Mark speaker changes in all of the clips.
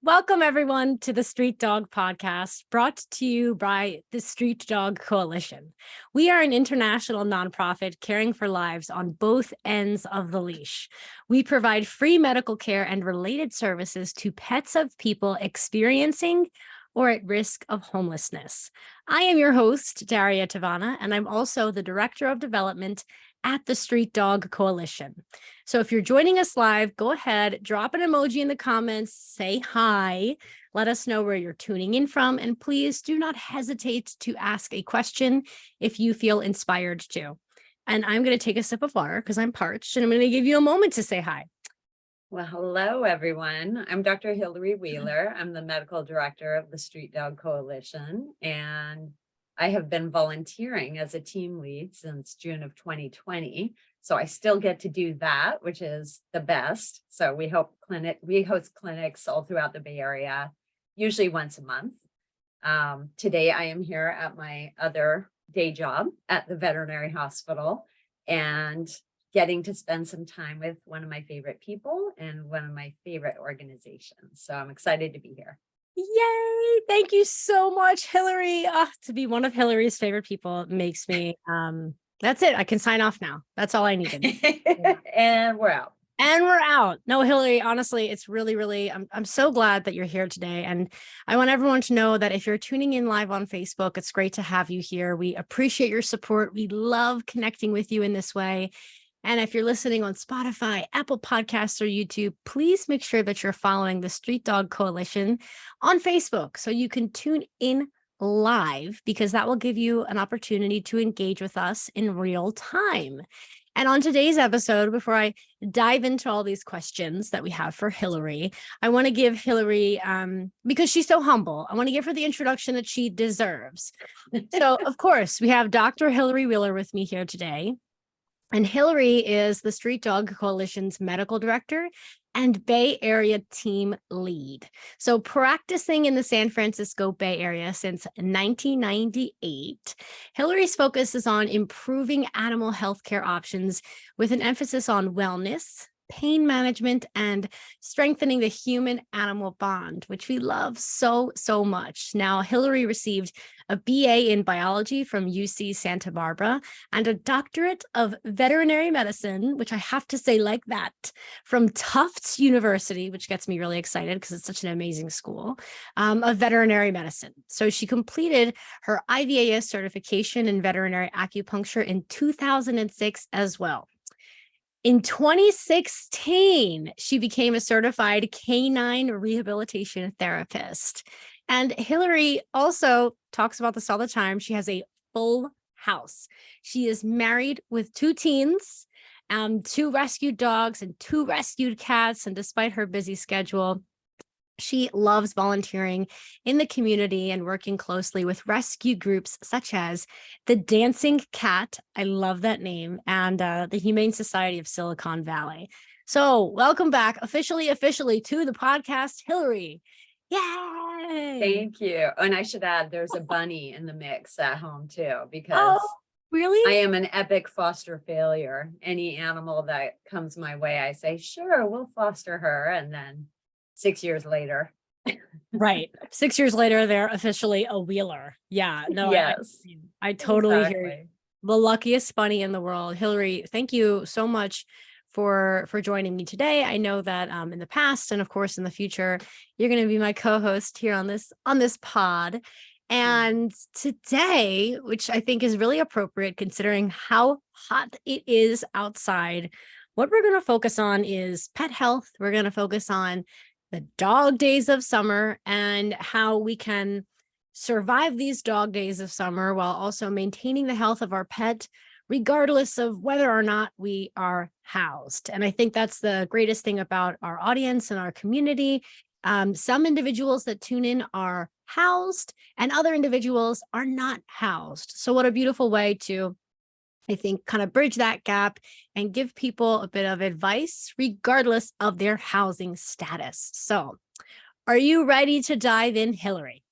Speaker 1: Welcome, everyone, to the Street Dog Podcast, brought to you by the Street Dog Coalition. We are an international nonprofit caring for lives on both ends of the leash. We provide free medical care and related services to pets of people experiencing or at risk of homelessness. I am your host, Daria Tavana, and I'm also the Director of Development at the Street Dog Coalition. So if you're joining us live, go ahead, drop an emoji in the comments, say hi, let us know where you're tuning in from, and please do not hesitate to ask a question if you feel inspired to. And I'm going to take a sip of water because I'm parched, and I'm going to give you a moment to say hi.
Speaker 2: Well, hello, everyone. I'm Dr. Hilary Wheeler. I'm the medical director of the Street Dog Coalition, and I have been volunteering as a team lead since June of 2020. So I still get to do that, which is the best. So we host clinics all throughout the Bay Area, usually once a month. Today I am here at my other day job at the veterinary hospital and getting to spend some time with one of my favorite people and one of my favorite organizations. So I'm excited to be here.
Speaker 1: Yay! Thank you so much, Hilary. To be one of Hilary's favorite people makes me, that's it. I can sign off now. That's all I needed.
Speaker 2: And we're out.
Speaker 1: And we're out. No, Hilary, honestly, it's really, I'm so glad that you're here today. And I want everyone to know that if you're tuning in live on Facebook, it's great to have you here. We appreciate your support. We love connecting with you in this way. And if you're listening on Spotify, Apple Podcasts, or YouTube, please make sure that you're following the Street Dog Coalition on Facebook so you can tune in live, because that will give you an opportunity to engage with us in real time. And on today's episode, before I dive into all these questions that we have for Hilary, I want to give Hilary, because she's so humble, I want to give her the introduction that she deserves. So, of course, we have Dr. Hilary Wheeler with me here today. And Hilary is the Street Dog Coalition's medical director and Bay Area team lead. So practicing in the San Francisco Bay Area since 1998, Hilary's focus is on improving animal healthcare options with an emphasis on wellness, pain management, and strengthening the human-animal bond, which we love so much. Now, Hilary received a BA in biology from UC Santa Barbara and a doctorate of veterinary medicine, which I have to say like that, from Tufts University, which gets me really excited because it's such an amazing school, of veterinary medicine. So she completed her IVAS certification in veterinary acupuncture in 2006 as well. In 2016, she became a certified canine rehabilitation therapist. And Hilary also talks about this all the time. She has a full house. She is married with 2 teens, 2 rescued dogs, and 2 rescued cats. And despite her busy schedule, she loves volunteering in the community and working closely with rescue groups such as the Dancing Cat, I love that name, and the Humane Society of Silicon Valley. So welcome back officially to the podcast, Hilary. Yay!
Speaker 2: Thank you. And I should add, there's a bunny in the mix at home too, because
Speaker 1: really?
Speaker 2: I am an epic foster failure. Any animal that comes my way, I say, sure, we'll foster her. And then 6 years later.
Speaker 1: Right. 6 years later, they're officially a wheeler. Yeah. No,
Speaker 2: yes.
Speaker 1: I totally hear you. The luckiest bunny in the world. Hilary, thank you so much for joining me today. I know that in the past and of course in the future, you're going to be my co-host here on this pod. And today, which I think is really appropriate considering how hot it is outside, what we're going to focus on is pet health. We're going to focus on the dog days of summer and how we can survive these dog days of summer while also maintaining the health of our pet, regardless of whether or not we are housed. And I think that's the greatest thing about our audience and our community. Some individuals that tune in are housed and other individuals are not housed. So what a beautiful way to, I think, kind of bridge that gap and give people a bit of advice regardless of their housing status. So are you ready to dive in, Hilary?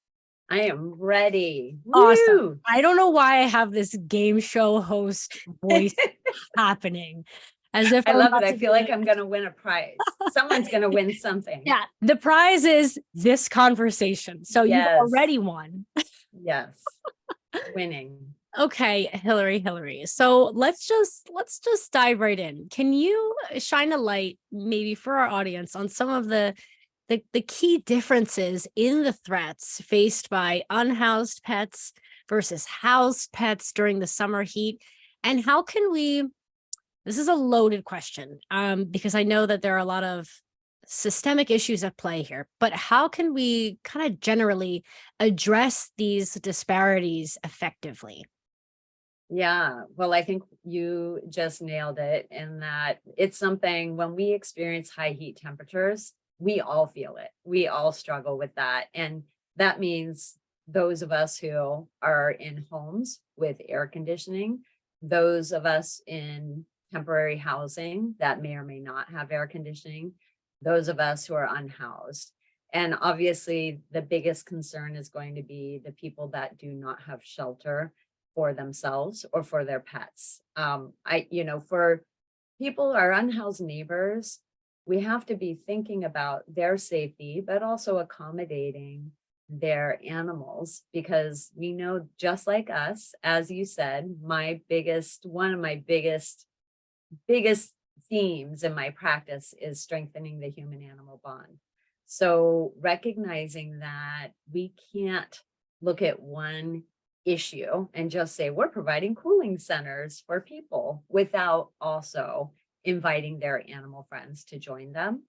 Speaker 2: I am ready.
Speaker 1: Awesome.
Speaker 2: Woo!
Speaker 1: I don't know why I have this game show host voice happening. as if
Speaker 2: I
Speaker 1: I'm
Speaker 2: love it.
Speaker 1: about
Speaker 2: I
Speaker 1: to
Speaker 2: feel
Speaker 1: be
Speaker 2: like
Speaker 1: like,
Speaker 2: I'm going to win a prize. Someone's going to win something.
Speaker 1: yeah, the prize is this conversation. So you've
Speaker 2: Yes.
Speaker 1: already won.
Speaker 2: Yes. Winning.
Speaker 1: Okay, Hillary. So let's just dive right in. Can you shine a light maybe for our audience on some of the key differences in the threats faced by unhoused pets versus housed pets during the summer heat? And how can we, this is a loaded question, because I know that there are a lot of systemic issues at play here, but how can we kind of generally address these disparities effectively?
Speaker 2: Yeah. Well, I think you just nailed it in that it's something when we experience high heat temperatures, we all feel it. We all struggle with that. And that means those of us who are in homes with air conditioning, those of us in temporary housing that may or may not have air conditioning, those of us who are unhoused. And obviously, the biggest concern is going to be the people that do not have shelter for themselves or for their pets. For people, our unhoused neighbors, we have to be thinking about their safety, but also accommodating their animals because we know just like us, as you said, one of my biggest themes in my practice is strengthening the human animal bond. So recognizing that we can't look at one issue and just say we're providing cooling centers for people without also inviting their animal friends to join them.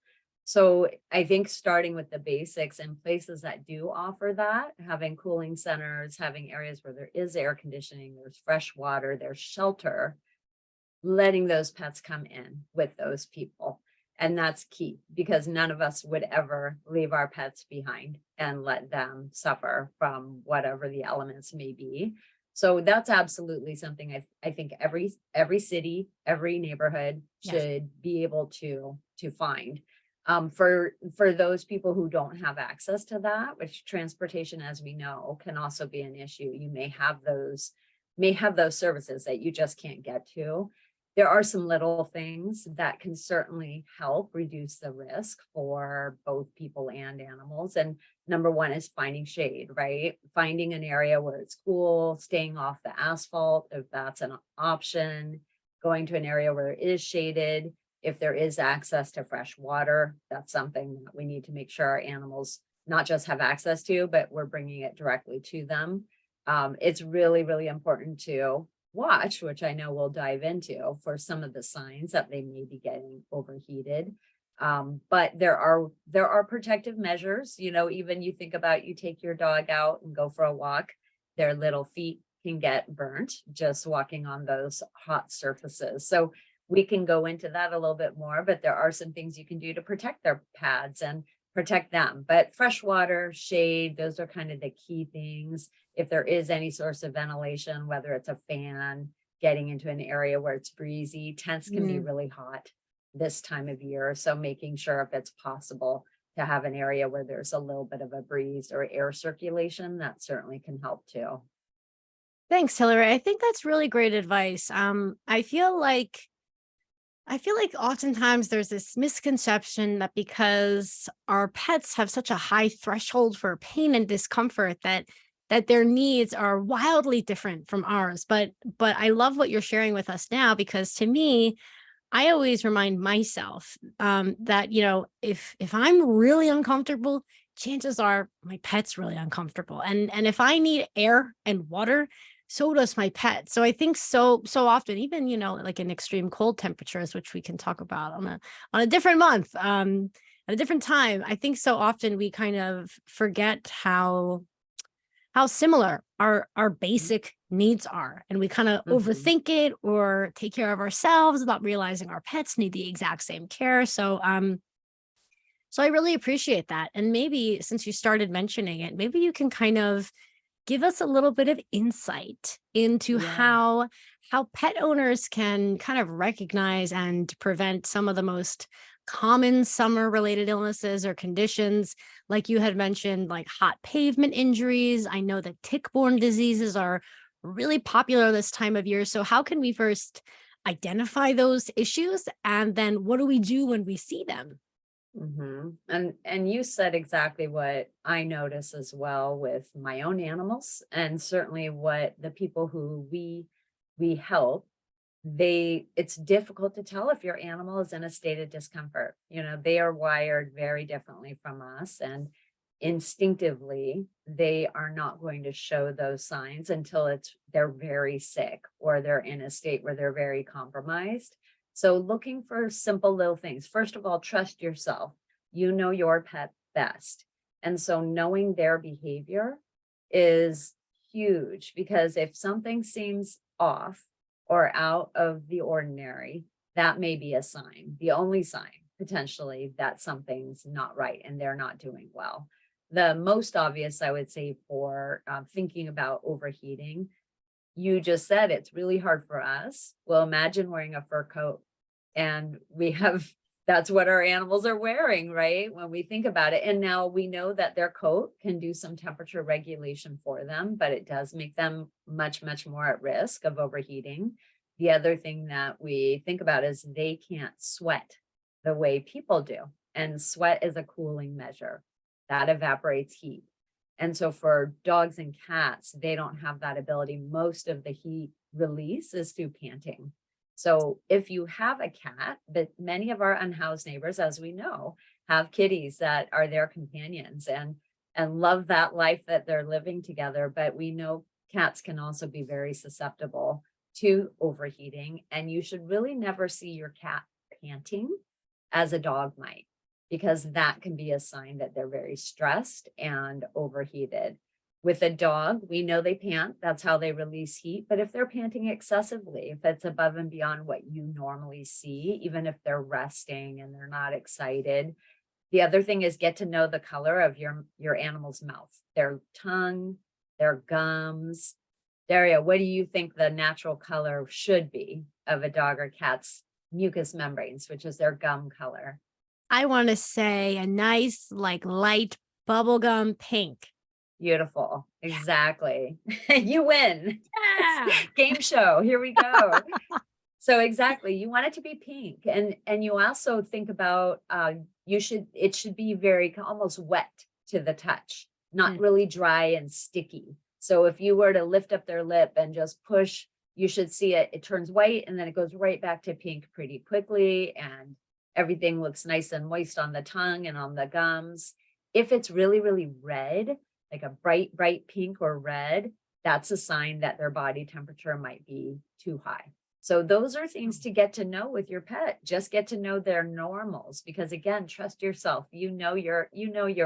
Speaker 2: So I think starting with the basics and places that do offer that, having cooling centers, having areas where there is air conditioning, there's fresh water, there's shelter, letting those pets come in with those people. And that's key because none of us would ever leave our pets behind and let them suffer from whatever the elements may be. So that's absolutely something I think every city, every neighborhood
Speaker 1: Yes.
Speaker 2: should be able to find. For those people who don't have access to that, which transportation, as we know, can also be an issue. You may have those services that you just can't get to. There are some little things that can certainly help reduce the risk for both people and animals. And number one is finding shade, right? Finding an area where it's cool, staying off the asphalt, if that's an option, going to an area where it is shaded. If there is access to fresh water, that's something that we need to make sure our animals not just have access to, but we're bringing it directly to them. It's really, really important to watch, which I know we'll dive into for some of the signs that they may be getting overheated. But there are protective measures. Even you think about you take your dog out and go for a walk, their little feet can get burnt just walking on those hot surfaces. So we can go into that a little bit more, but there are some things you can do to protect their pads and protect them. But fresh water, shade, those are kind of the key things. If there is any source of ventilation, whether it's a fan, getting into an area where it's breezy, tents can be really hot this time of year. So making sure if it's possible to have an area where there's a little bit of a breeze or air circulation, that certainly can help too.
Speaker 1: Thanks, Hillary. I think that's really great advice. I feel like oftentimes there's this misconception that because our pets have such a high threshold for pain and discomfort that their needs are wildly different from ours. But I love what you're sharing with us now because to me, I always remind myself that if I'm really uncomfortable, chances are my pet's really uncomfortable, and if I need air and water, so does my pet. So I think so often, even like in extreme cold temperatures, which we can talk about on a different month, at a different time. I think so often we kind of forget how similar our basic needs are, and we kind of
Speaker 2: Mhm.
Speaker 1: overthink it or take care of ourselves without realizing our pets need the exact same care. So I really appreciate that. And maybe since you started mentioning it, maybe you can kind of give us a little bit of insight into
Speaker 2: Yeah.
Speaker 1: how pet owners can kind of recognize and prevent some of the most common summer related illnesses or conditions, like you had mentioned, like hot pavement injuries. I know that tick-borne diseases are really popular this time of year. So how can we first identify those issues? And then what do we do when we see them?
Speaker 2: And you said exactly what I notice as well with my own animals, and certainly what the people who we help, it's difficult to tell if your animal is in a state of discomfort. They are wired very differently from us, and instinctively they are not going to show those signs until they're very sick or they're in a state where they're very compromised. So looking for simple little things. First of all, trust yourself. You know your pet best. And so knowing their behavior is huge, because if something seems off or out of the ordinary, that may be a sign, the only sign potentially that something's not right and they're not doing well. The most obvious, I would say, for thinking about overheating, you just said it's really hard for us. Well, imagine wearing a fur coat, and that's what our animals are wearing, right? When we think about it. And now we know that their coat can do some temperature regulation for them, but it does make them much, much more at risk of overheating. The other thing that we think about is they can't sweat the way people do. And sweat is a cooling measure that evaporates heat. And so for dogs and cats, they don't have that ability. Most of the heat release is through panting. So if you have a cat, but many of our unhoused neighbors, as we know, have kitties that are their companions and love that life that they're living together. But we know cats can also be very susceptible to overheating, and you should really never see your cat panting as a dog might, because that can be a sign that they're very stressed and overheated. With a dog, we know they pant. That's how they release heat. But if they're panting excessively, if it's above and beyond what you normally see, even if they're resting and they're not excited, the other thing is get to know the color of your animal's mouth, their tongue, their gums. Daria, what do you think the natural color should be of a dog or cat's mucous membranes, which is their gum color?
Speaker 1: I want to say a nice, like light bubblegum pink.
Speaker 2: Beautiful. Exactly. You win.
Speaker 1: Yeah.
Speaker 2: Game show. Here we go. So exactly, you want it to be pink, and you also think about it should be very almost wet to the touch, not
Speaker 1: Mm.
Speaker 2: really dry and sticky. So if you were to lift up their lip and just push, you should see it turns white and then it goes right back to pink pretty quickly, and everything looks nice and moist on the tongue and on the gums. If it's really, really red, like a bright, bright pink or red, that's a sign that their body temperature might be too high. So those are things to get to know with your pet. Just get to know their normals, because again, trust yourself. You know your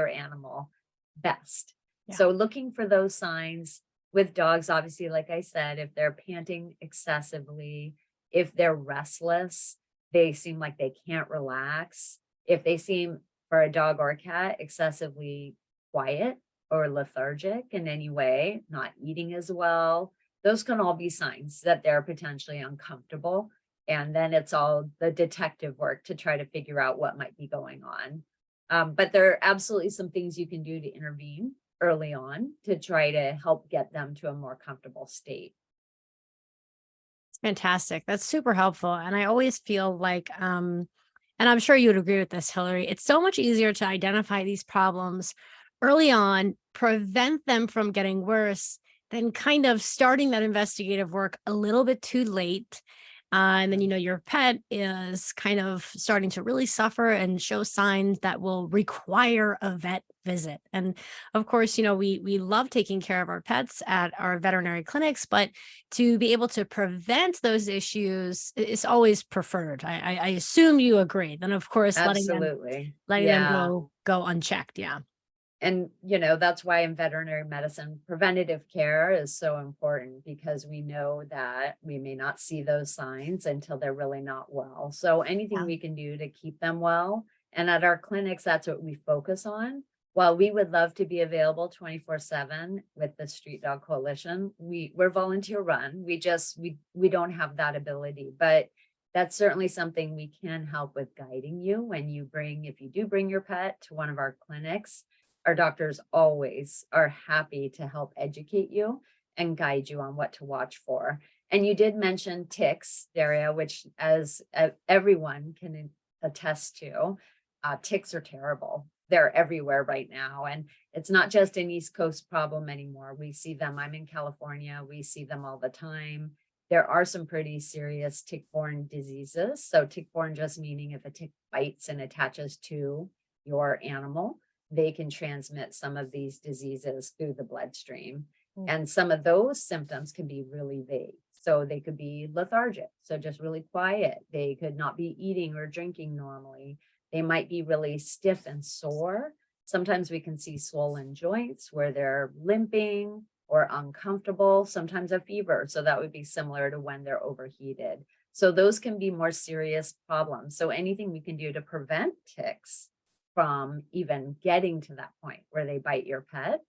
Speaker 2: animal best.
Speaker 1: Yeah.
Speaker 2: So looking for those signs with dogs, obviously, like I said, if they're panting excessively, if they're restless, they seem like they can't relax. If they seem, for a dog or a cat, excessively quiet or lethargic in any way, not eating as well, those can all be signs that they're potentially uncomfortable. And then it's all the detective work to try to figure out what might be going on. But there are absolutely some things you can do to intervene early on to try to help get them to a more comfortable state.
Speaker 1: It's fantastic. That's super helpful. And I always feel like, and I'm sure you would agree with this, Hillary, it's so much easier to identify these problems early on, prevent them from getting worse, than kind of starting that investigative work a little bit too late. And then, your pet is kind of starting to really suffer and show signs that will require a vet visit. And of course, we love taking care of our pets at our veterinary clinics, but to be able to prevent those issues is always preferred. I assume you agree. Then, of course,
Speaker 2: Absolutely.
Speaker 1: letting them
Speaker 2: Yeah.
Speaker 1: go unchecked. Yeah.
Speaker 2: And, that's why in veterinary medicine, preventative care is so important, because we know that we may not see those signs until they're really not well. So anything
Speaker 1: Yeah.
Speaker 2: we can do to keep them well. And at our clinics, that's what we focus on. While we would love to be available 24/7 with the Street Dog Coalition, we're volunteer run. We don't have that ability, but that's certainly something we can help with, guiding you if you do bring your pet to one of our clinics. Our doctors always are happy to help educate you and guide you on what to watch for. And you did mention ticks, Daria, which as everyone can attest to, ticks are terrible. They're everywhere right now. And it's not just an East Coast problem anymore. We see them. I'm in California. We see them all the time. There are some pretty serious tick-borne diseases. So tick-borne just meaning if a tick bites and attaches to your animal, they can transmit some of these diseases through the bloodstream. And some of those symptoms can be really vague. So they could be lethargic, so just really quiet. They could not be eating or drinking normally. They might be really stiff and sore. Sometimes we can see swollen joints where they're limping or uncomfortable, sometimes a fever. So that would be similar to when they're overheated. So those can be more serious problems. So anything we can do to prevent ticks from even getting to that point where they bite your pet,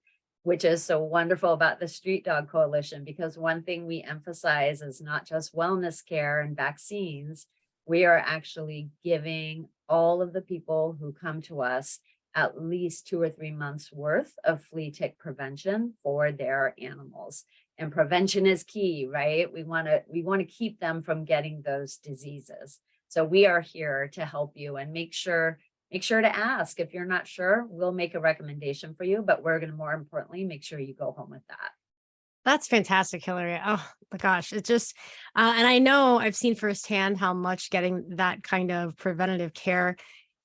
Speaker 2: which is so wonderful about the Street Dog Coalition, because one thing we emphasize is not just wellness care and vaccines. We are actually giving all of the people who come to us at least 2 or 3 months worth of flea tick prevention for their animals. And prevention is key, right? We want to keep them from getting those diseases. So we are here to help you and make sure to ask. If you're not sure, we'll make a recommendation for you, but we're going to more importantly make sure you go home with that.
Speaker 1: That's fantastic, Hilary. Oh my gosh. It just, and I know I've seen firsthand how much getting that kind of preventative care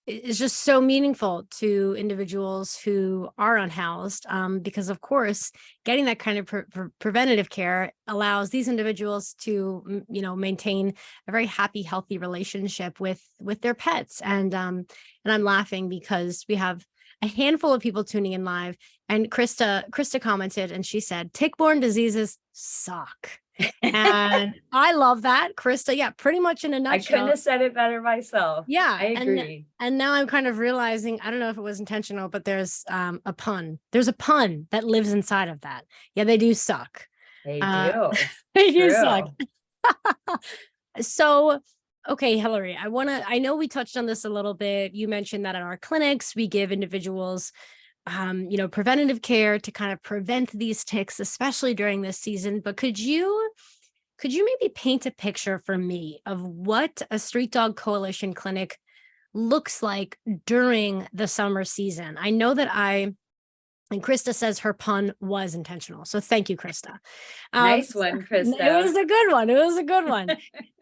Speaker 1: is just so meaningful to individuals who are unhoused, because of course, getting that kind of preventative care allows these individuals to, maintain a very happy, healthy relationship with their pets. And I'm laughing because we have a handful of people tuning in live, and Krista commented and she said, tick-borne diseases suck. And I love that, Krista. Yeah, pretty much in a
Speaker 2: I couldn't
Speaker 1: nutshell.
Speaker 2: have said it better myself.
Speaker 1: Yeah,
Speaker 2: I agree.
Speaker 1: and now I'm kind of realizing, I don't know if it was intentional, but there's a pun. There's a pun that lives inside of that. Yeah, they do suck.
Speaker 2: They
Speaker 1: Uh,
Speaker 2: do.
Speaker 1: they do suck.
Speaker 2: True.
Speaker 1: So, okay, Hilary, I know we touched on this a little bit. You mentioned that at our clinics, we give individuals, preventative care to kind of prevent these ticks, especially during this season. But could you maybe paint a picture for me of what a Street Dog Coalition clinic looks like during the summer season? I know that and Krista says her pun was intentional. So thank you, Krista.
Speaker 2: Nice one, Krista.
Speaker 1: It was a good one. It was a good one.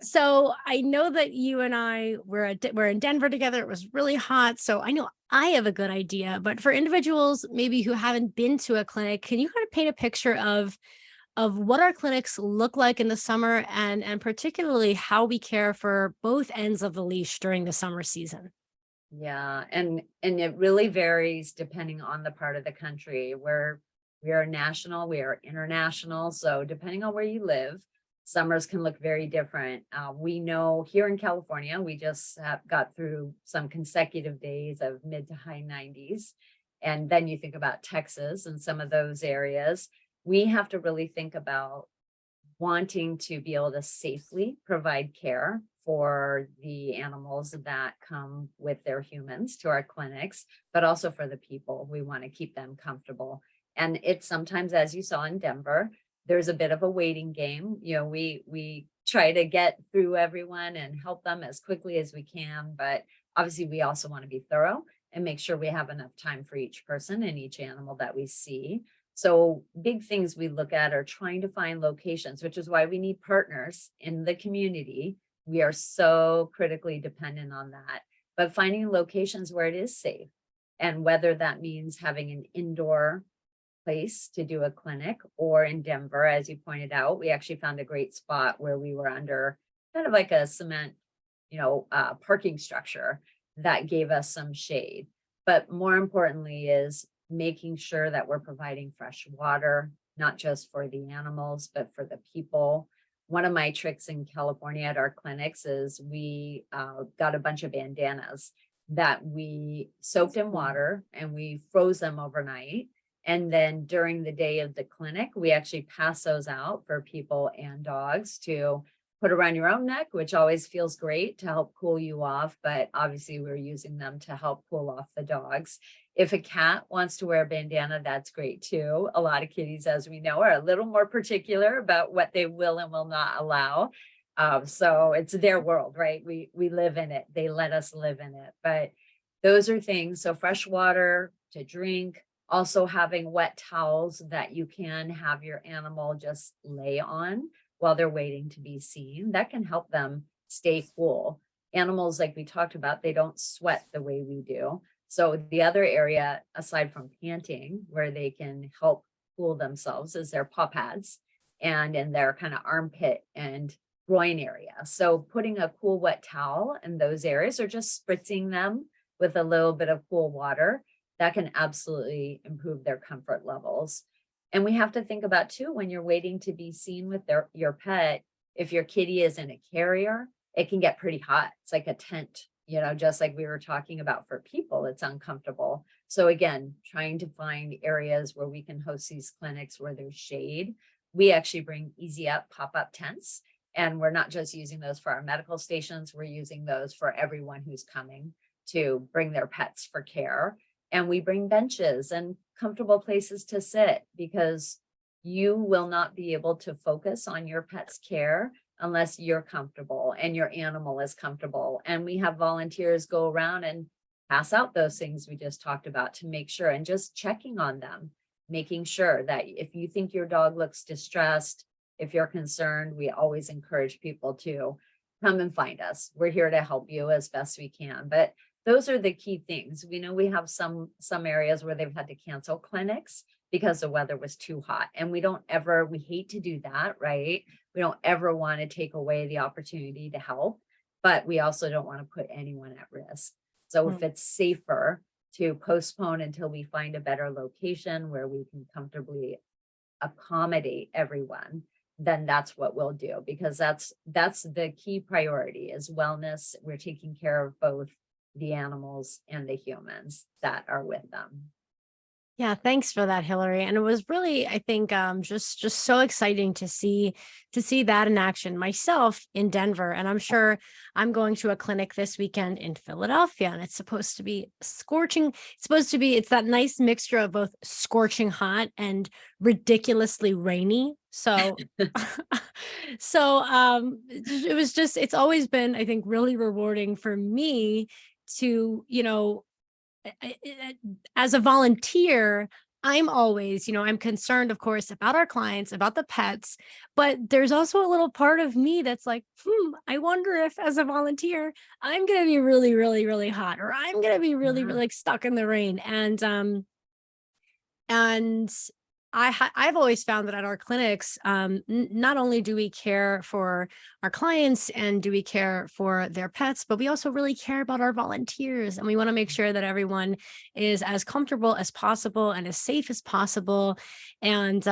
Speaker 1: So I know that you and I we're in Denver together. It was really hot. So I know I have a good idea, but for individuals maybe who haven't been to a clinic, can you kind of paint a picture of what our clinics look like in the summer, and particularly how we care for both ends of the leash during the summer season?
Speaker 2: Yeah, and it really varies depending on the part of the country where we are national, we are international. So depending on where you live, summers can look very different. We know here in California, we just got through some consecutive days of mid to high 90s. And then you think about Texas and some of those areas. We have to really think about wanting to be able to safely provide care for the animals that come with their humans to our clinics, but also for the people. We want to keep them comfortable. And it's sometimes, as you saw in Denver, there's a bit of a waiting game. We try to get through everyone and help them as quickly as we can, but obviously we also want to be thorough and make sure we have enough time for each person and each animal that we see. So big things we look at are trying to find locations, which is why we need partners in the community. We are so critically dependent on that, but finding locations where it is safe, and whether that means having an indoor place to do a clinic, or in Denver, as you pointed out, we actually found a great spot where we were under kind of like a cement, parking structure that gave us some shade. But more importantly is making sure that we're providing fresh water, not just for the animals, but for the people. One of my tricks in California at our clinics is we got a bunch of bandanas that we soaked in water and we froze them overnight. And then during the day of the clinic, we actually pass those out for people and dogs to put around your own neck, which always feels great to help cool you off. But obviously we're using them to help cool off the dogs. If a cat wants to wear a bandana, that's great too. A lot of kitties, as we know, are a little more particular about what they will and will not allow. So it's their world, right? We live in it. They let us live in it. But those are things. So fresh water to drink, also having wet towels that you can have your animal just lay on while they're waiting to be seen. That can help them stay cool. Animals, like we talked about, they don't sweat the way we do. So the other area, aside from panting, where they can help cool themselves, is their paw pads and in their kind of armpit and groin area. So putting a cool wet towel in those areas or just spritzing them with a little bit of cool water, that can absolutely improve their comfort levels. And we have to think about too, when you're waiting to be seen with your pet, if your kitty is in a carrier, it can get pretty hot. It's like a tent, just like we were talking about for people, it's uncomfortable. So again, trying to find areas where we can host these clinics where there's shade. We actually bring easy up pop-up tents, and we're not just using those for our medical stations, we're using those for everyone who's coming to bring their pets for care. And we bring benches and comfortable places to sit, because you will not be able to focus on your pet's care unless you're comfortable and your animal is comfortable. And we have volunteers go around and pass out those things we just talked about to make sure, and just checking on them, making sure that if you think your dog looks distressed, if you're concerned, we always encourage people to come and find us. We're here to help you as best we can. But those are the key things. We know we have some areas where they've had to cancel clinics because the weather was too hot. And we hate to do that, right? We don't ever want to take away the opportunity to help, but we also don't want to put anyone at risk. So if it's safer to postpone until we find a better location where we can comfortably accommodate everyone, then that's what we'll do, because that's the key priority is wellness. We're taking care of both the animals and the humans that are with them.
Speaker 1: Yeah, thanks for that, Hilary. And it was really, I think, just so exciting to see that in action myself in Denver. And I'm sure I'm going to a clinic this weekend in Philadelphia, and it's supposed to be scorching. It's that nice mixture of both scorching hot and ridiculously rainy. So, it's always been, I think, really rewarding for me to, as a volunteer, I'm always, I'm concerned, of course, about our clients, about the pets, but there's also a little part of me that's like, I wonder if as a volunteer, I'm going to be really, really, really hot, or I'm going to be really,
Speaker 2: Yeah.
Speaker 1: really like, stuck in the rain. And I've always found that at our clinics, not only do we care for our clients and do we care for their pets, but we also really care about our volunteers, and we want to make sure that everyone is as comfortable as possible and as safe as possible. And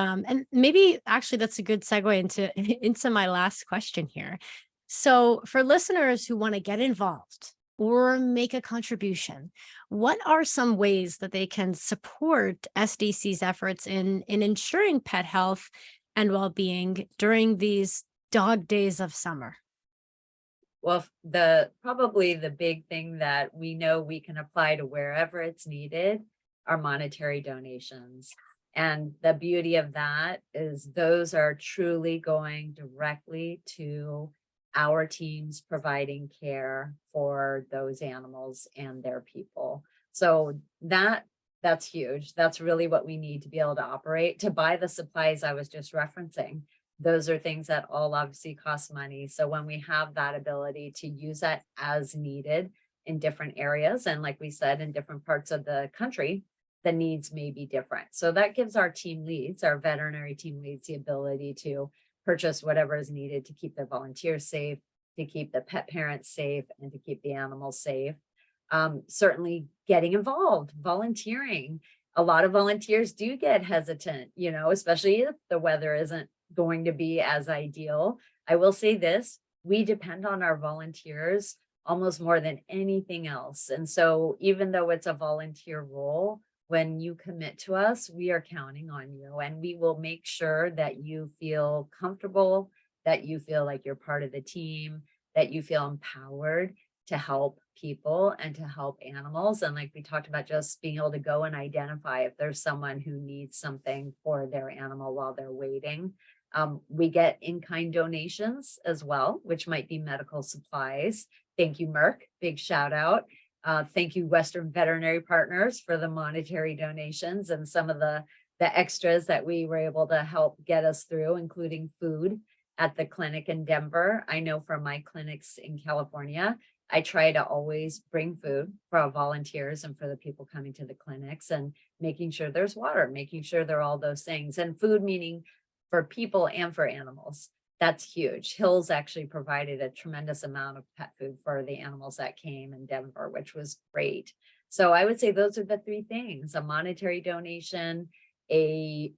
Speaker 1: maybe actually that's a good segue into into my last question here. So for listeners who want to get involved or make a contribution, what are some ways that they can support SDC's efforts in ensuring pet health and well-being during these dog days of summer?
Speaker 2: Well, probably the big thing that we know we can apply to wherever it's needed are monetary donations. And the beauty of that is those are truly going directly to our teams providing care for those animals and their people. So that's huge. That's really what we need to be able to operate, to buy the supplies I was just referencing. Those are things that all obviously cost money. So when we have that ability to use that as needed in different areas, and like we said, in different parts of the country, the needs may be different. So that gives our team leads, our veterinary team leads, the ability to purchase whatever is needed to keep the volunteers safe, to keep the pet parents safe, and to keep the animals safe. Certainly getting involved, volunteering. A lot of volunteers do get hesitant, especially if the weather isn't going to be as ideal. I will say this, we depend on our volunteers almost more than anything else. And so even though it's a volunteer role, when you commit to us, we are counting on you, and we will make sure that you feel comfortable, that you feel like you're part of the team, that you feel empowered to help people and to help animals. And like we talked about, just being able to go and identify if there's someone who needs something for their animal while they're waiting. We get in-kind donations as well, which might be medical supplies. Thank you, Merck. Big shout out. Thank you, Western Veterinary Partners, for the monetary donations and some of the extras that we were able to help get us through, including food at the clinic in Denver. I know from my clinics in California, I try to always bring food for our volunteers and for the people coming to the clinics, and making sure there's water, making sure there are all those things, and food meaning for people and for animals. That's huge. Hills actually provided a tremendous amount of pet food for the animals that came in Denver, which was great. So I would say those are the three things: a monetary donation, a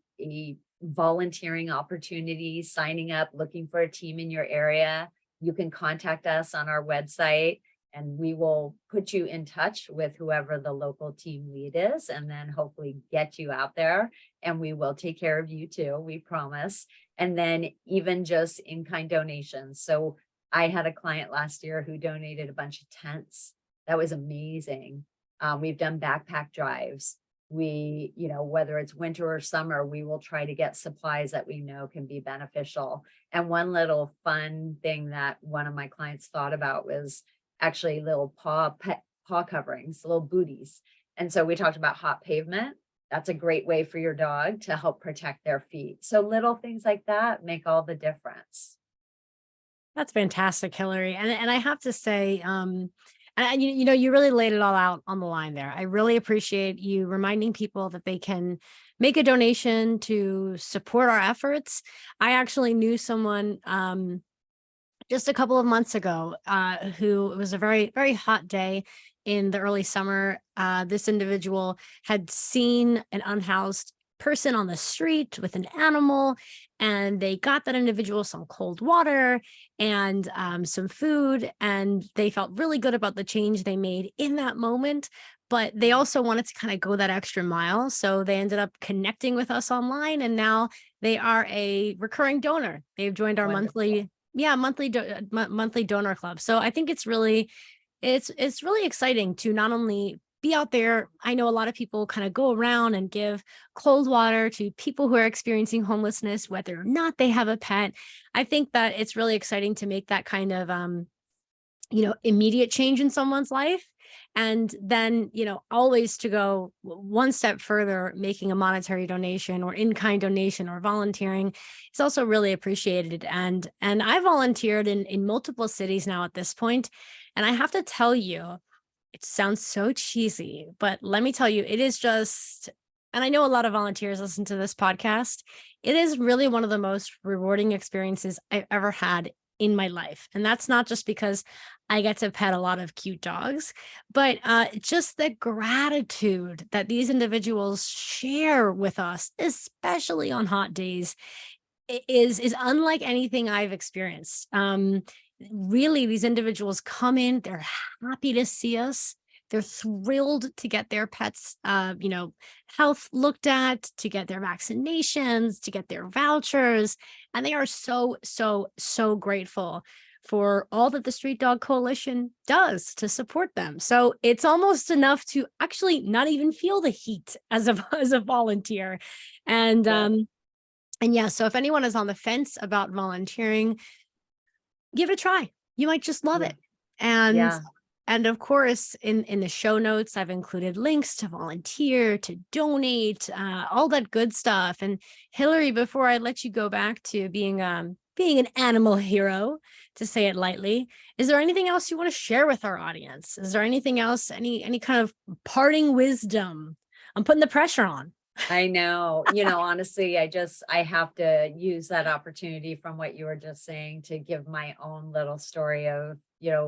Speaker 2: volunteering opportunity, signing up, looking for a team in your area. You can contact us on our website and we will put you in touch with whoever the local team lead is, and then hopefully get you out there, and we will take care of you too, we promise. And then even just in-kind donations. So I had a client last year who donated a bunch of tents. That was amazing. We've done backpack drives. We, whether it's winter or summer, we will try to get supplies that we know can be beneficial. And one little fun thing that one of my clients thought about was actually little paw coverings, little booties. And so we talked about hot pavement. That's a great way for your dog to help protect their feet. So little things like that make all the difference.
Speaker 1: That's fantastic, Hilary. And I have to say, and you really laid it all out on the line there. I really appreciate you reminding people that they can make a donation to support our efforts. I actually knew someone just a couple of months ago who, it was a very, very hot day in the early summer. This individual had seen an unhoused person on the street with an animal, and they got that individual some cold water and some food, and they felt really good about the change they made in that moment. But they also wanted to kind of go that extra mile. So they ended up connecting with us online, and now they are a recurring donor. They've joined our
Speaker 2: Wonderful.
Speaker 1: monthly donor club. So I think it's really exciting to not only be out there. I know a lot of people kind of go around and give cold water to people who are experiencing homelessness, whether or not they have a pet. I think that it's really exciting to make that kind of immediate change in someone's life. And then, always to go one step further, making a monetary donation or in-kind donation or volunteering is also really appreciated. And I volunteered in multiple cities now at this point. And I have to tell you, it sounds so cheesy, but let me tell you, it is just, and I know a lot of volunteers listen to this podcast. It is really one of the most rewarding experiences I've ever had in my life. And that's not just because I get to pet a lot of cute dogs, but just the gratitude that these individuals share with us, especially on hot days, is unlike anything I've experienced. Really, these individuals come in, they're happy to see us. They're thrilled to get their pets, health looked at, to get their vaccinations, to get their vouchers. And they are so, so, so grateful for all that the Street Dog Coalition does to support them. So it's almost enough to actually not even feel the heat as a, as a volunteer. And,
Speaker 2: Yeah.
Speaker 1: and yeah, so if anyone is on the fence about volunteering, give it a try. You might just love
Speaker 2: Yeah.
Speaker 1: it. And
Speaker 2: Yeah.
Speaker 1: and of course, in the show notes, I've included links to volunteer, to donate, all that good stuff. And Hilary, before I let you go back to being an animal hero, to say it lightly, is there anything else you want to share with our audience? Is there anything else, any kind of parting wisdom? I'm putting the pressure on.
Speaker 2: I know, honestly, I have to use that opportunity from what you were just saying to give my own little story of,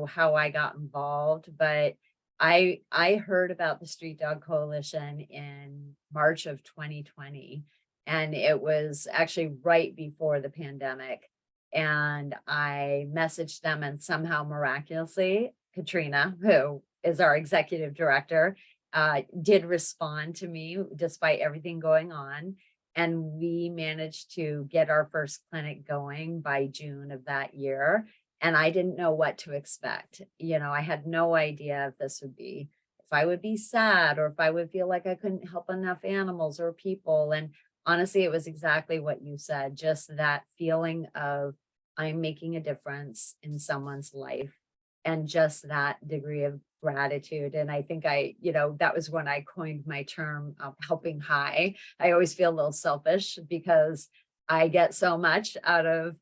Speaker 2: how I got involved. But I heard about the Street Dog Coalition in March of 2020, and it was actually right before the pandemic. And I messaged them, and somehow miraculously, Katrina, who is our executive director, did respond to me despite everything going on. And we managed to get our first clinic going by June of that year. and I didn't know what to expect. I had no idea if I would be sad or if I would feel like I couldn't help enough animals or people. And honestly, it was exactly what you said, just that feeling of I'm making a difference in someone's life and just that degree of gratitude. And I think that was when I coined my term helping high. I always feel a little selfish because I get so much out of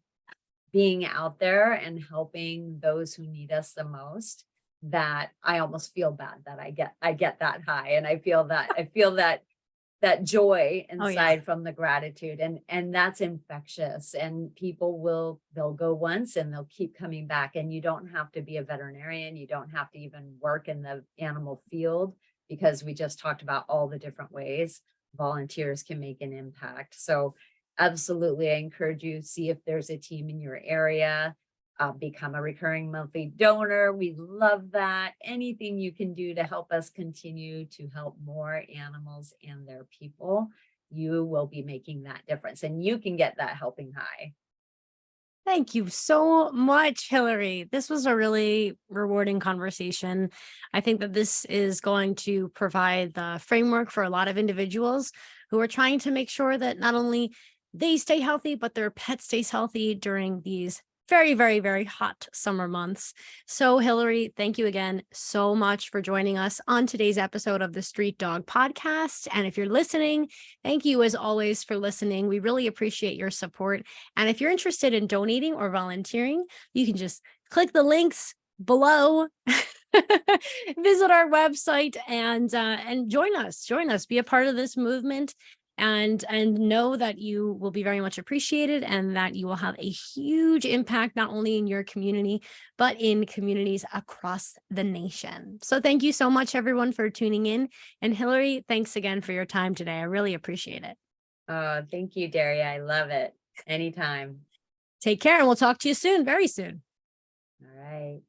Speaker 2: being out there and helping those who need us the most that I almost feel bad that I get that high, and I feel that joy
Speaker 1: Oh yeah.
Speaker 2: inside from the gratitude, and that's infectious, and they'll go once and they'll keep coming back. And you don't have to be a veterinarian, you don't have to even work in the animal field, because we just talked about all the different ways volunteers can make an impact. So absolutely, I encourage you, see if there's a team in your area. Become a recurring monthly donor. We love that. Anything you can do to help us continue to help more animals and their people, you will be making that difference, and you can get that helping high.
Speaker 1: Thank you so much, Hilary. This was a really rewarding conversation. I think that this is going to provide the framework for a lot of individuals who are trying to make sure that not only they stay healthy, but their pet stays healthy during these very, very, very hot summer months. So, Hilary, thank you again so much for joining us on today's episode of the Street Dog Podcast. And if you're listening, thank you as always for listening. We really appreciate your support. And if you're interested in donating or volunteering, you can just click the links below. Visit our website and join us. Join us. Be a part of this movement, and know that you will be very much appreciated, and that you will have a huge impact not only in your community but in communities across the nation. So thank you so much, everyone, for tuning in. And Hilary, thanks again for your time today. I really appreciate it.
Speaker 2: Thank you, Daria. I love it. Anytime.
Speaker 1: Take care, and we'll talk to you soon, very soon.
Speaker 2: All right.